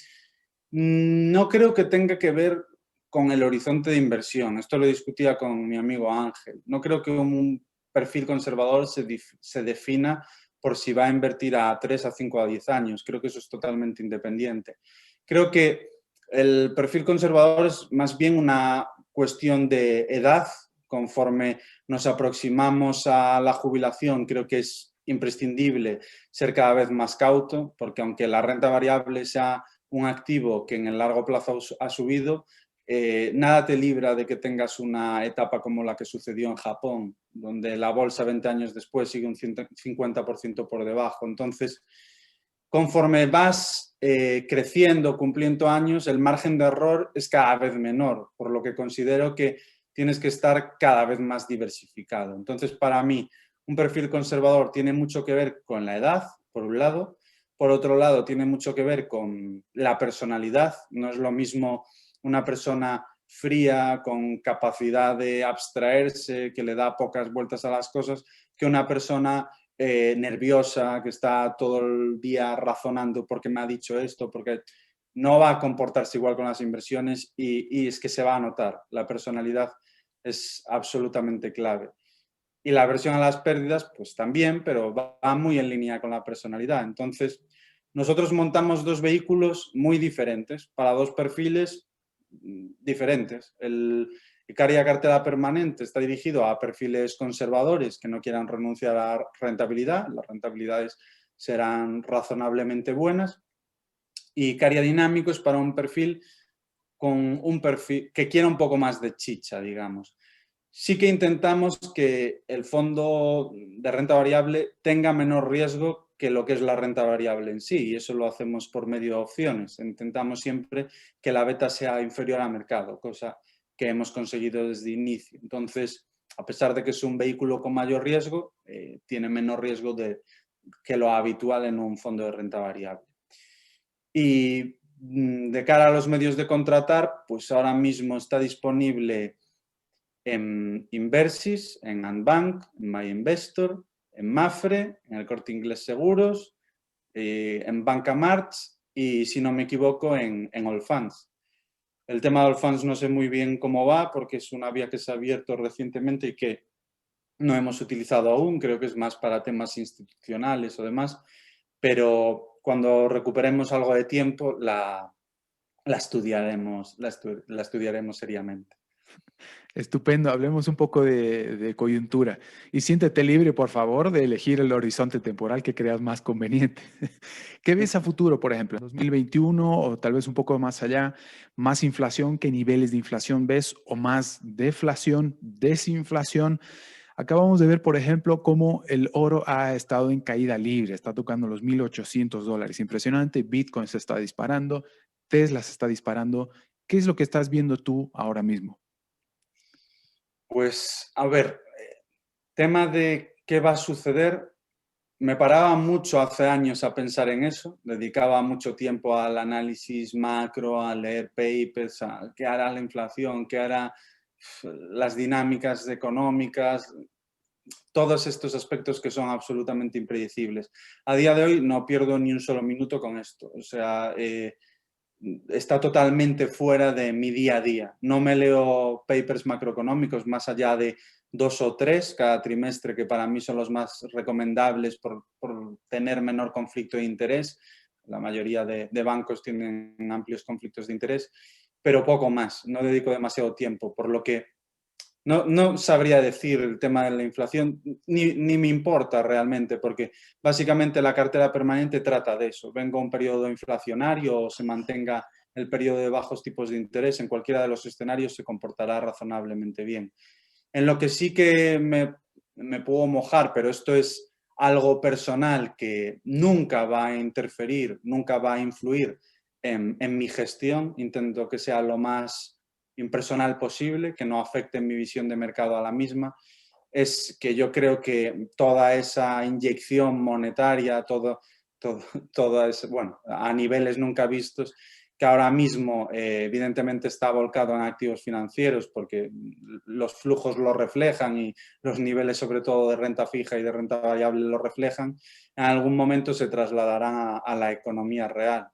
No creo que tenga que ver con el horizonte de inversión. Esto lo discutía con mi amigo Ángel. No creo que un perfil conservador se defina por si va a invertir a 3, a 5, a 10 años. Creo que eso es totalmente independiente. Creo que el perfil conservador es más bien una cuestión de edad. Conforme nos aproximamos a la jubilación, creo que es imprescindible ser cada vez más cauto, porque aunque la renta variable sea un activo que en el largo plazo ha subido, nada te libra de que tengas una etapa como la que sucedió en Japón, donde la bolsa 20 años después sigue un 50% por debajo. Entonces, conforme vas creciendo, cumpliendo años, el margen de error es cada vez menor, por lo que considero que tienes que estar cada vez más diversificado. Entonces, para mí, un perfil conservador tiene mucho que ver con la edad, por un lado. Por otro lado, tiene mucho que ver con la personalidad. No es lo mismo una persona fría, con capacidad de abstraerse, que le da pocas vueltas a las cosas, que una persona nerviosa, que está todo el día razonando porque me ha dicho esto, porque no va a comportarse igual con las inversiones y es que se va a notar. La personalidad es absolutamente clave. Y la aversión a las pérdidas, pues también, pero va muy en línea con la personalidad. Entonces, nosotros montamos dos vehículos muy diferentes, para dos perfiles diferentes. El Icaria Cartera Permanente está dirigido a perfiles conservadores que no quieran renunciar a la rentabilidad. Las rentabilidades serán razonablemente buenas. Y Icaria Dinámico es para un perfil con un perfil que quiera un poco más de chicha, digamos. Sí que intentamos que el fondo de renta variable tenga menor riesgo que lo que es la renta variable en sí, y eso lo hacemos por medio de opciones. Intentamos siempre que la beta sea inferior al mercado, cosa que hemos conseguido desde el inicio. Entonces, a pesar de que es un vehículo con mayor riesgo, tiene menos riesgo que lo habitual en un fondo de renta variable. Y de cara a los medios de contratar, pues ahora mismo está disponible en Inversis, en Andbank, en MyInvestor, en Mafre, en el Corte Inglés Seguros, en Bancamarts y, si no me equivoco, en Allfunds. El tema de Allfunds no sé muy bien cómo va porque es una vía que se ha abierto recientemente y que no hemos utilizado aún, creo que es más para temas institucionales o demás, pero cuando recuperemos algo de tiempo la estudiaremos seriamente. Estupendo, hablemos un poco de coyuntura y siéntete libre, por favor, de elegir el horizonte temporal que creas más conveniente. ¿Qué ves a futuro, por ejemplo, en 2021 o tal vez un poco más allá? ¿Más inflación? ¿Qué niveles de inflación ves? ¿O más deflación, desinflación? Acabamos de ver, por ejemplo, cómo el oro ha estado en caída libre, está tocando los $1,800. Impresionante, Bitcoin se está disparando, Tesla se está disparando. ¿Qué es lo que estás viendo tú ahora mismo? Pues, a ver, tema de qué va a suceder, me paraba mucho hace años a pensar en eso, dedicaba mucho tiempo al análisis macro, a leer papers, a qué hará la inflación, qué hará las dinámicas económicas, todos estos aspectos que son absolutamente impredecibles. A día de hoy no pierdo ni un solo minuto con esto, o sea, está totalmente fuera de mi día a día. No me leo papers macroeconómicos más allá de 2 o 3 cada trimestre, que para mí son los más recomendables por tener menor conflicto de interés. La mayoría de bancos tienen amplios conflictos de interés, pero poco más. No dedico demasiado tiempo, por lo que no sabría decir el tema de la inflación, ni me importa realmente, porque básicamente la cartera permanente trata de eso. Venga un periodo inflacionario o se mantenga el periodo de bajos tipos de interés, en cualquiera de los escenarios se comportará razonablemente bien. En lo que sí que me puedo mojar, pero esto es algo personal que nunca va a interferir, nunca va a influir en mi gestión. Intento que sea lo más impersonal posible, que no afecte mi visión de mercado a la misma, es que yo creo que toda esa inyección monetaria, todo eso, bueno, a niveles nunca vistos, que ahora mismo evidentemente está volcado en activos financieros porque los flujos lo reflejan y los niveles sobre todo de renta fija y de renta variable lo reflejan, en algún momento se trasladarán a la economía real.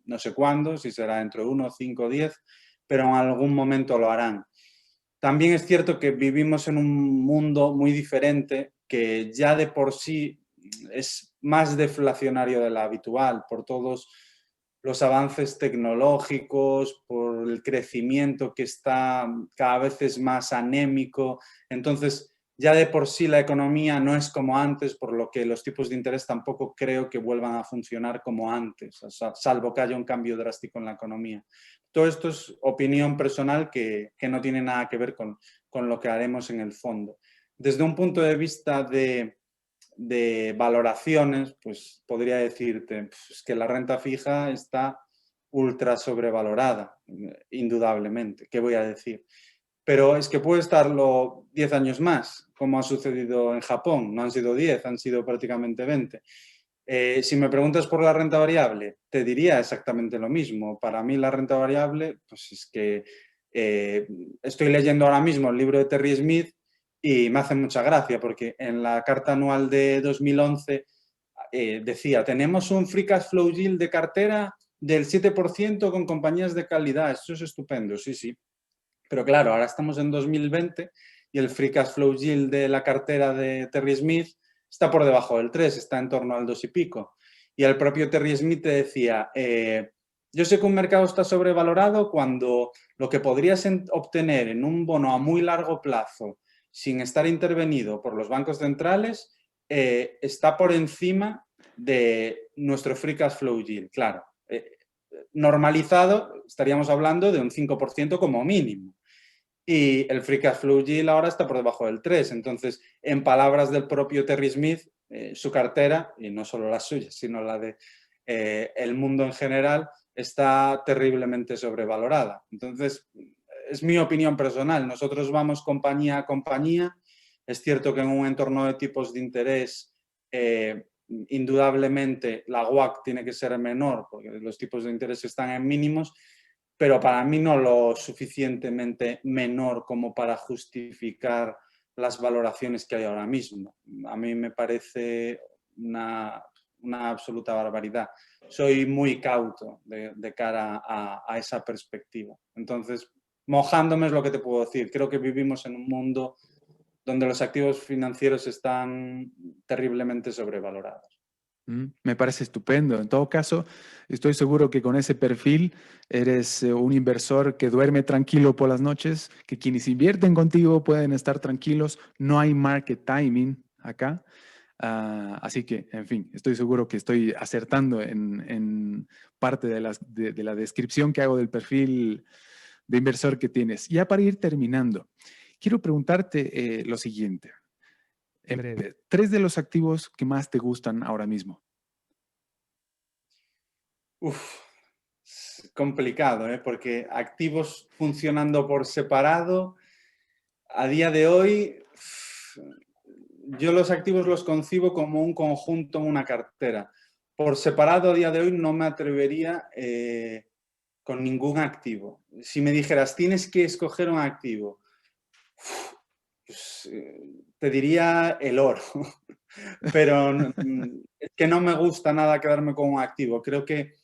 No sé cuándo, si será dentro de 1, 5, 10, pero en algún momento lo harán. También es cierto que vivimos en un mundo muy diferente que ya de por sí es más deflacionario de lo habitual por todos los avances tecnológicos, por el crecimiento que está cada vez es más anémico. Entonces, ya de por sí la economía no es como antes, por lo que los tipos de interés tampoco creo que vuelvan a funcionar como antes, salvo que haya un cambio drástico en la economía. Todo esto es opinión personal que no tiene nada que ver con lo que haremos en el fondo. Desde un punto de vista de valoraciones, pues podría decirte pues, que la renta fija está ultra sobrevalorada, indudablemente. ¿Qué voy a decir? Pero es que puede estarlo 10 años más, como ha sucedido en Japón. No han sido 10, han sido prácticamente 20. Si me preguntas por la renta variable, te diría exactamente lo mismo. Para mí la renta variable, pues es que estoy leyendo ahora mismo el libro de Terry Smith y me hace mucha gracia porque en la carta anual de 2011 decía, tenemos un free cash flow yield de cartera del 7% con compañías de calidad. Eso es estupendo, sí, sí. Pero claro, ahora estamos en 2020 y el free cash flow yield de la cartera de Terry Smith está por debajo del 3, está en torno al 2 y pico. Y el propio Terry Smith te decía, yo sé que un mercado está sobrevalorado cuando lo que podrías obtener en un bono a muy largo plazo sin estar intervenido por los bancos centrales está por encima de nuestro free cash flow yield. Claro, normalizado estaríamos hablando de un 5% como mínimo. Y el free cash flow yield ahora está por debajo del 3. Entonces, en palabras del propio Terry Smith, su cartera, y no solo la suya, sino la de el mundo en general, está terriblemente sobrevalorada. Entonces, es mi opinión personal. Nosotros vamos compañía a compañía. Es cierto que en un entorno de tipos de interés, indudablemente la WACC tiene que ser menor porque los tipos de interés están en mínimos, pero para mí no lo suficientemente menor como para justificar las valoraciones que hay ahora mismo. A mí me parece una absoluta barbaridad. Soy muy cauto de cara a esa perspectiva. Entonces, mojándome es lo que te puedo decir. Creo que vivimos en un mundo donde los activos financieros están terriblemente sobrevalorados. Me parece estupendo. En todo caso, estoy seguro que con ese perfil eres un inversor que duerme tranquilo por las noches, que quienes invierten contigo pueden estar tranquilos. No hay market timing acá. Así que, en fin, estoy seguro que estoy acertando en parte de la descripción que hago del perfil de inversor que tienes. Ya para ir terminando, quiero preguntarte lo siguiente. En breve, 3 de los activos que más te gustan ahora mismo. Uf, es complicado, porque activos funcionando por separado, a día de hoy, yo los activos los concibo como un conjunto en una cartera. Por separado, a día de hoy, no me atrevería con ningún activo. Si me dijeras, tienes que escoger un activo, pues, te diría el oro. Pero es que no me gusta nada quedarme con un activo. Creo que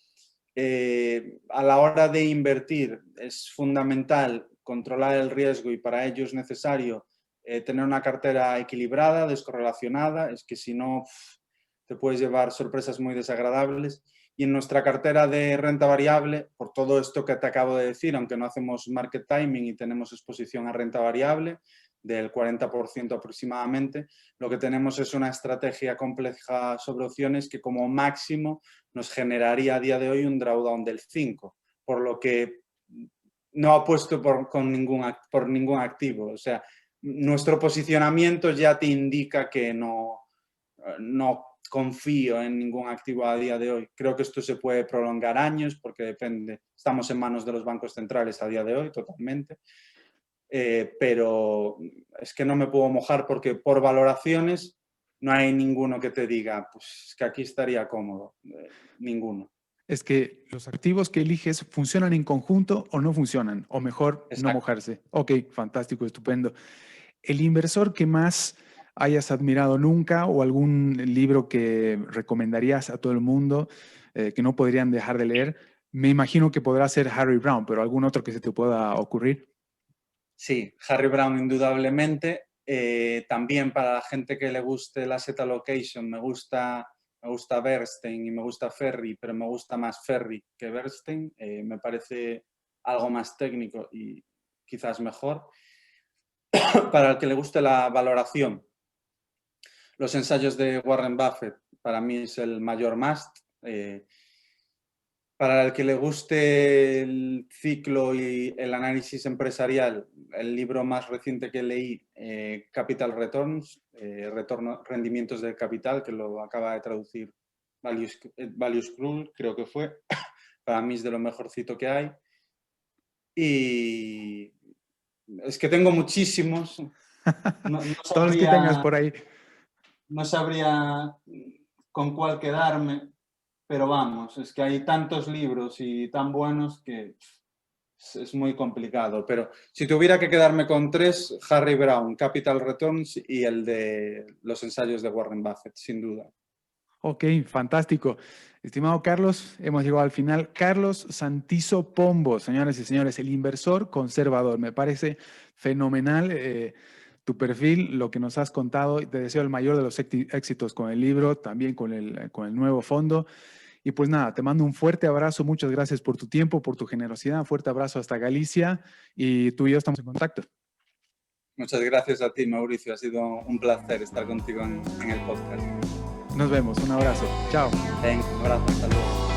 a la hora de invertir es fundamental controlar el riesgo y para ello es necesario tener una cartera equilibrada, descorrelacionada. Es que si no, te puedes llevar sorpresas muy desagradables. Y en nuestra cartera de renta variable, por todo esto que te acabo de decir, aunque no hacemos market timing y tenemos exposición a renta variable, del 40% aproximadamente, lo que tenemos es una estrategia compleja sobre opciones que como máximo nos generaría a día de hoy un drawdown del 5%, por lo que no apuesto por ningún activo. O sea, nuestro posicionamiento ya te indica que no confío en ningún activo a día de hoy. Creo que esto se puede prolongar años porque depende, estamos en manos de los bancos centrales a día de hoy totalmente. Pero es que no me puedo mojar porque por valoraciones no hay ninguno que te diga, pues es que aquí estaría cómodo. Ninguno. Es que los activos que eliges funcionan en conjunto o no funcionan, o mejor, no Exacto. mojarse. Ok, fantástico, estupendo. ¿El inversor que más hayas admirado nunca o algún libro que recomendarías a todo el mundo que no podrían dejar de leer? Me imagino que podrá ser Harry Brown, pero algún otro que se te pueda ocurrir. Sí, Harry Brown indudablemente. También para la gente que le guste la Asset Allocation, me gusta Bernstein y me gusta Ferry, pero me gusta más Ferry que Bernstein. Me parece algo más técnico y quizás mejor. Para el que le guste la valoración, los ensayos de Warren Buffett para mí es el mayor must. Para el que le guste el ciclo y el análisis empresarial, el libro más reciente que leí, Capital Returns, rendimientos del capital, que lo acaba de traducir Value School, creo que fue. Para mí es de lo mejorcito que hay. Y es que tengo muchísimos. No Todos los que tengas por ahí. No sabría con cuál quedarme. Pero vamos, es que hay tantos libros y tan buenos que es muy complicado. Pero si tuviera que quedarme con 3, Harry Brown, Capital Returns y el de los ensayos de Warren Buffett, sin duda. Ok, fantástico. Estimado Carlos, hemos llegado al final. Carlos Santiso Pombo, señoras y señores, el inversor conservador. Me parece fenomenal tu perfil, lo que nos has contado. Te deseo el mayor de los éxitos con el libro, también con el nuevo fondo. Y pues nada, te mando un fuerte abrazo, muchas gracias por tu tiempo, por tu generosidad, fuerte abrazo hasta Galicia y tú y yo estamos en contacto. Muchas gracias a ti, Mauricio, ha sido un placer estar contigo en el podcast. Nos vemos, un abrazo, chao. Venga, un abrazo, hasta luego.